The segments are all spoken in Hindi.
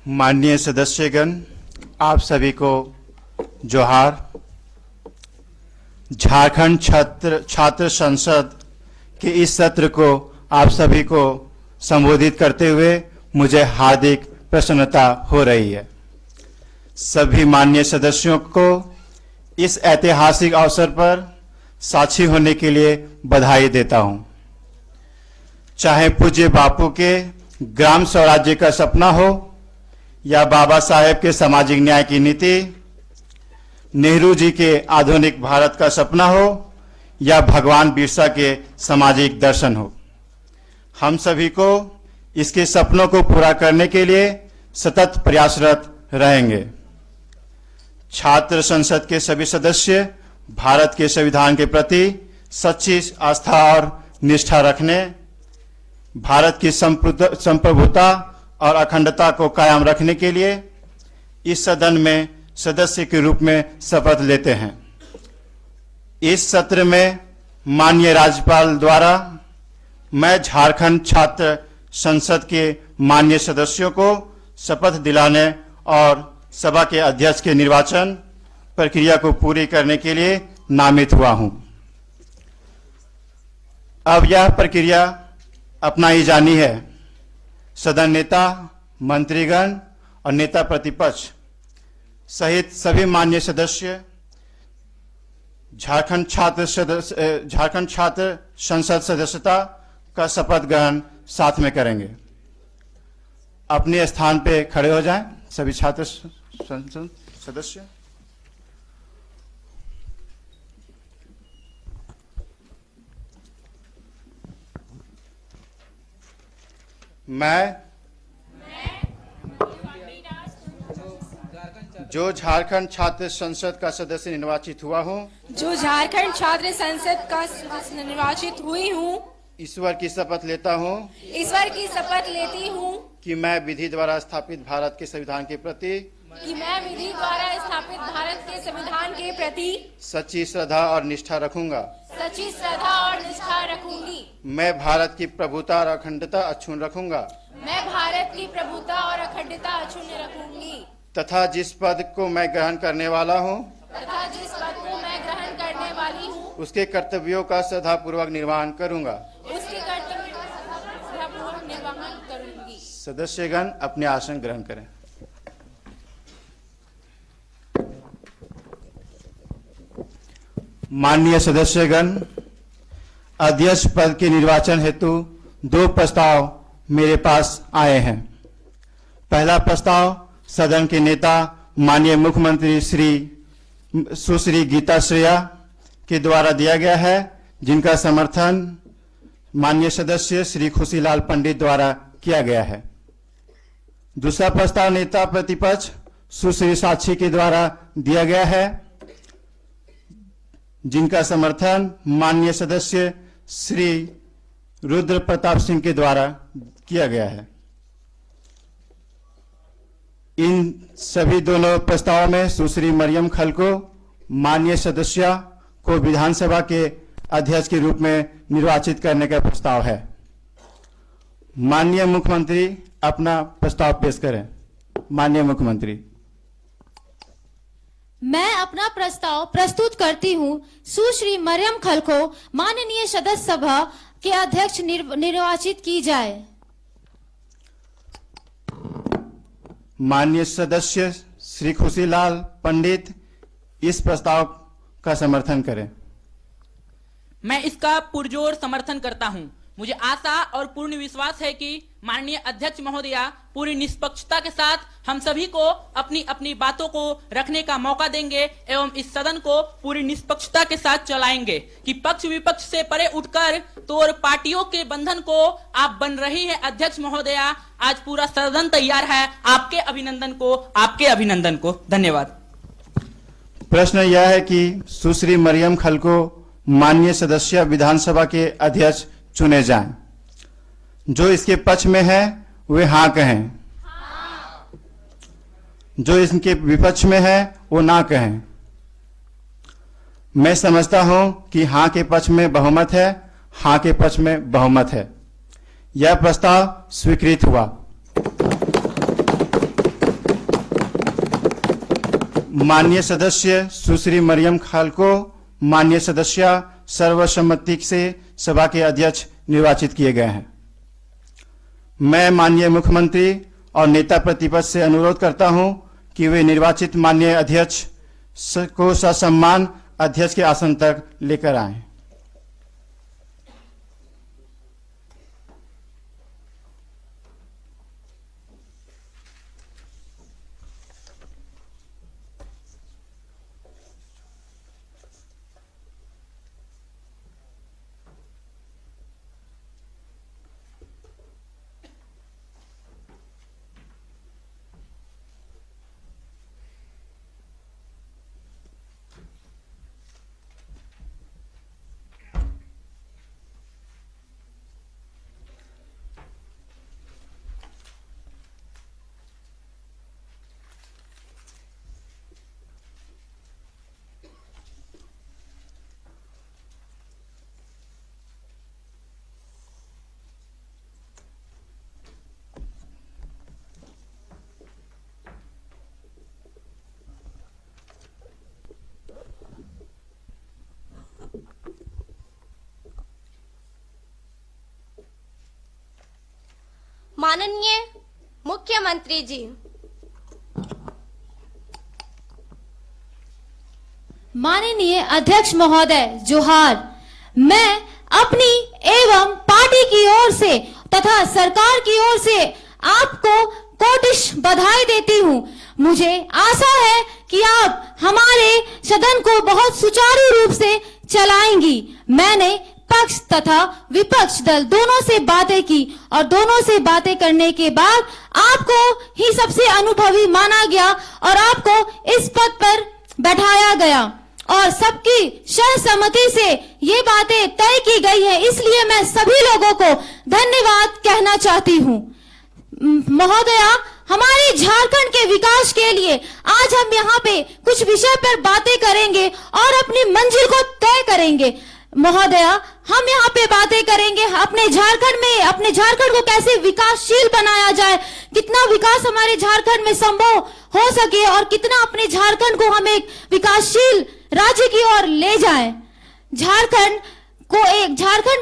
माननीय सदस्यगण, आप सभी को जोहार। झारखंड छात्र संसद के इस सत्र को आप सभी को संबोधित करते हुए मुझे हार्दिक प्रसन्नता हो रही है। सभी माननीय सदस्यों को इस ऐतिहासिक अवसर पर साक्षी होने के लिए बधाई देता हूं। चाहे पूज्य बापू के ग्राम स्वराज्य का सपना हो या बाबा साहेब के सामाजिक न्याय की नीति, नेहरू जी के आधुनिक भारत का सपना हो या भगवान बिरसा के सामाजिक दर्शन हो, हम सभी को इसके सपनों को पूरा करने के लिए सतत प्रयासरत रहेंगे। छात्र संसद के सभी सदस्य भारत के संविधान के प्रति सच्ची आस्था और निष्ठा रखने, भारत की संप्रभुता और अखंडता को कायम रखने के लिए इस सदन में सदस्य के रूप में शपथ लेते हैं। इस सत्र में माननीय राज्यपाल द्वारा मैं झारखंड छात्र संसद के माननीय सदस्यों को शपथ दिलाने और सभा के अध्यक्ष के निर्वाचन प्रक्रिया को पूरी करने के लिए नामित हुआ हूं। अब यह प्रक्रिया अपनाई जानी है। सदन नेता, मंत्रीगण और नेता प्रतिपक्ष सहित सभी माननीय सदस्य झारखंड छात्र संसद सदस्यता का शपथ ग्रहण साथ में करेंगे। अपने स्थान पे खड़े हो जाएं सभी छात्र संसद सदस्य। मैं जो झारखंड छात्र संसद का सदस्य निर्वाचित हुआ हूँ, झारखंड छात्र संसद का निर्वाचित हुई हूँ, ईश्वर की शपथ लेता हूँ कि मैं विधि द्वारा स्थापित भारत के संविधान के प्रति सच्ची श्रद्धा और निष्ठा रखूंगा। मैं भारत की प्रभुता और अखंडता अक्षुण्ण रखूंगा। तथा जिस पद को मैं ग्रहण करने वाला हूँ, उसके कर्तव्यों का श्रद्धापूर्वक निर्वहन करूंगा। सदस्यगण अपने आसन ग्रहण करें। माननीय सदस्यगण, अध्यक्ष पद के निर्वाचन हेतु दो प्रस्ताव मेरे पास आए हैं। पहला प्रस्ताव सदन के नेता माननीय मुख्यमंत्री सुश्री गीता श्रेया के द्वारा दिया गया है, जिनका समर्थन माननीय सदस्य श्री खुशीलाल पंडित द्वारा किया गया है। दूसरा प्रस्ताव नेता प्रतिपक्ष सुश्री साक्षी के द्वारा दिया गया है, जिनका समर्थन माननीय सदस्य श्री रुद्र प्रताप सिंह के द्वारा किया गया है। इन सभी दोनों प्रस्तावों में सुश्री मरियम खल को माननीय सदस्य को विधानसभा के अध्यक्ष के रूप में निर्वाचित करने का प्रस्ताव है। माननीय मुख्यमंत्री अपना प्रस्ताव पेश करें। माननीय मुख्यमंत्री। मैं अपना प्रस्ताव प्रस्तुत करती हूँ। सुश्री मरियम खल को माननीय सदस्य सभा के अध्यक्ष निर्वाचित की जाए। माननीय सदस्य श्री खुशीलाल पंडित इस प्रस्ताव का समर्थन करें। मैं इसका पुरजोर समर्थन करता हूं। मुझे आशा और पूर्ण विश्वास है कि माननीय अध्यक्ष महोदया पूरी निष्पक्षता के साथ हम सभी को अपनी अपनी बातों को रखने का मौका देंगे एवं इस सदन को पूरी निष्पक्षता के साथ चलाएंगे कि पक्ष विपक्ष से परे उठकर तो पार्टियों के बंधन को आप बन रही है। अध्यक्ष महोदया, आज पूरा सदन तैयार है। आपके अभिनंदन को धन्यवाद। प्रश्न यह है कि सुश्री मरियम खल को माननीय सदस्य विधानसभा के अध्यक्ष चुने जाएं। जो इसके पक्ष में है वे हाँ कहें, जो इसके विपक्ष में है वो ना कहें। मैं समझता हूं कि हाँ के पक्ष में बहुमत है, हाँ के पक्ष में बहुमत है। यह प्रस्ताव स्वीकृत हुआ। माननीय सदस्य सुश्री मरियम खाल को माननीय सदस्य सर्वसम्मति से सभा के अध्यक्ष निर्वाचित किए गए हैं। मैं माननीय मुख्यमंत्री और नेता प्रतिपक्ष से अनुरोध करता हूं कि वे निर्वाचित माननीय अध्यक्ष को ससम्मान अध्यक्ष के आसन तक लेकर आएं। माननीय मुख्यमंत्री जी, माननीय अध्यक्ष महोदय जोहार। मैं अपनी एवं पार्टी की ओर से तथा सरकार की ओर से आपको कोटिश बधाई देती हूँ। मुझे आशा है कि आप हमारे सदन को बहुत सुचारू रूप से चलाएंगी। मैंने पक्ष तथा विपक्ष दल दोनों से बातें की और दोनों से बातें करने के बाद आपको ही सबसे अनुभवी माना गया और आपको इस पद पर बैठाया गया और सबकी सहसम्मति से ये बातें तय की गई है। इसलिए मैं सभी लोगों को धन्यवाद कहना चाहती हूँ। महोदया, हमारे झारखंड के विकास के लिए आज हम यहाँ पे कुछ विषय पर बातें करेंगे और अपनी मंजिल को तय करेंगे। महोदया, हम यहाँ पे बातें करेंगे अपने झारखंड को कैसे विकासशील बनाया जाए, कितना विकास हमारे झारखंड में संभव हो सके और कितना अपने झारखंड को हम एक विकासशील राज्य की ओर ले जाएं। झारखंड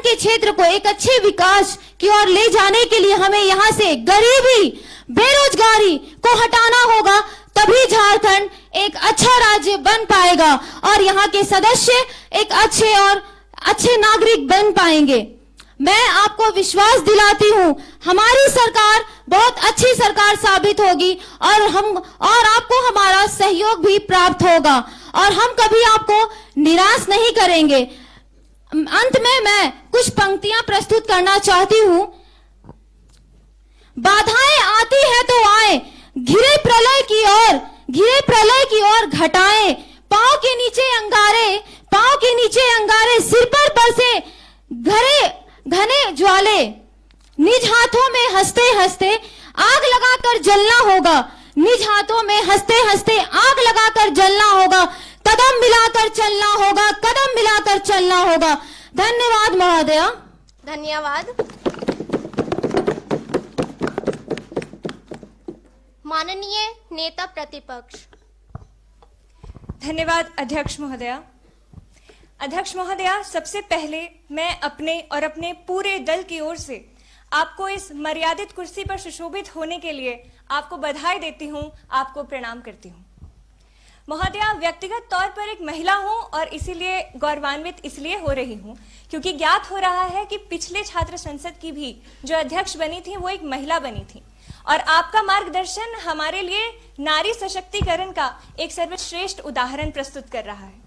के क्षेत्र को एक अच्छे विकास की ओर ले जाने के लिए हमें यहाँ से गरीबी, बेरोजगारी को हटाना होगा, तभी झारखंड एक अच्छा राज्य बन पाएगा और यहाँ के सदस्य एक अच्छे नागरिक बन पाएंगे। मैं आपको विश्वास दिलाती हूँ हमारी सरकार बहुत अच्छी सरकार साबित होगी और आपको हमारा सहयोग भी प्राप्त होगा और हम कभी आपको निराश नहीं करेंगे। अंत में मैं कुछ पंक्तियां प्रस्तुत करना चाहती हूँ। बाधाएं आती है तो आए, घिरे प्रलय की ओर घटाएं, पांव के नीचे अंगारे सिर पर बरसे घने ज्वाले, निज हाथों में हंसते हंसते आग लगाकर जलना होगा, निज हाथों में हंसते हंसते आग लगाकर जलना होगा, कदम मिलाकर चलना होगा। धन्यवाद महोदया। धन्यवाद। माननीय नेता प्रतिपक्ष। धन्यवाद अध्यक्ष महोदया। अध्यक्ष महोदया, सबसे पहले मैं अपने और अपने पूरे दल की ओर से आपको इस मर्यादित कुर्सी पर सुशोभित होने के लिए आपको बधाई देती हूं, आपको प्रणाम करती हूं। महोदया, व्यक्तिगत तौर पर एक महिला हूं और इसीलिए गौरवान्वित इसलिए हो रही हूं क्योंकि ज्ञात हो रहा है कि पिछले छात्र संसद की भी जो अध्यक्ष बनी थी वो एक महिला बनी थी और आपका मार्गदर्शन हमारे लिए नारी सशक्तिकरण का एक सर्वश्रेष्ठ उदाहरण प्रस्तुत कर रहा है।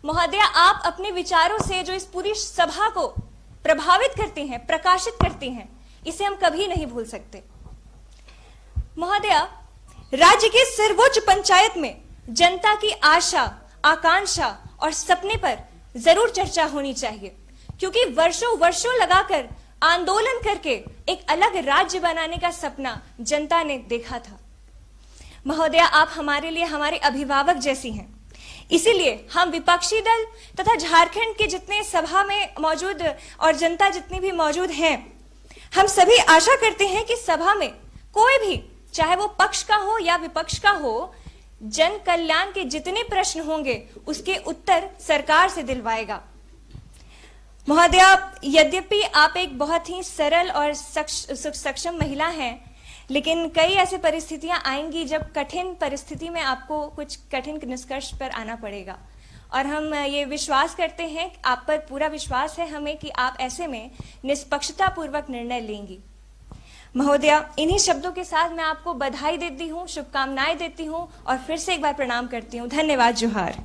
महोदया, आप अपने विचारों से जो इस पूरी सभा को प्रभावित करती हैं, प्रकाशित करती हैं, इसे हम कभी नहीं भूल सकते। महोदया, राज्य के सर्वोच्च पंचायत में जनता की आशा, आकांक्षा और सपने पर जरूर चर्चा होनी चाहिए क्योंकि वर्षों लगाकर आंदोलन करके एक अलग राज्य बनाने का सपना जनता ने देखा था। महोदया, आप हमारे लिए हमारे अभिभावक जैसी हैं, इसीलिए हम विपक्षी दल तथा झारखंड के जितने सभा में मौजूद और जनता जितनी भी मौजूद हैं, हम सभी आशा करते हैं कि सभा में कोई भी, चाहे वो पक्ष का हो या विपक्ष का हो, जन कल्याण के जितने प्रश्न होंगे उसके उत्तर सरकार से दिलवाएगा। महोदया, यद्यपि आप एक बहुत ही सरल और सक्षम महिला हैं, लेकिन कई ऐसी परिस्थितियां आएंगी जब कठिन परिस्थिति में आपको कुछ कठिन निष्कर्ष पर आना पड़ेगा, और हम ये विश्वास करते हैं, आप पर पूरा विश्वास है हमें कि आप ऐसे में निष्पक्षता पूर्वक निर्णय लेंगी। महोदया, इन्हीं शब्दों के साथ मैं आपको बधाई देती हूँ, शुभकामनाएं देती हूँ और फिर से एक बार प्रणाम करती हूँ। धन्यवाद। जोहार।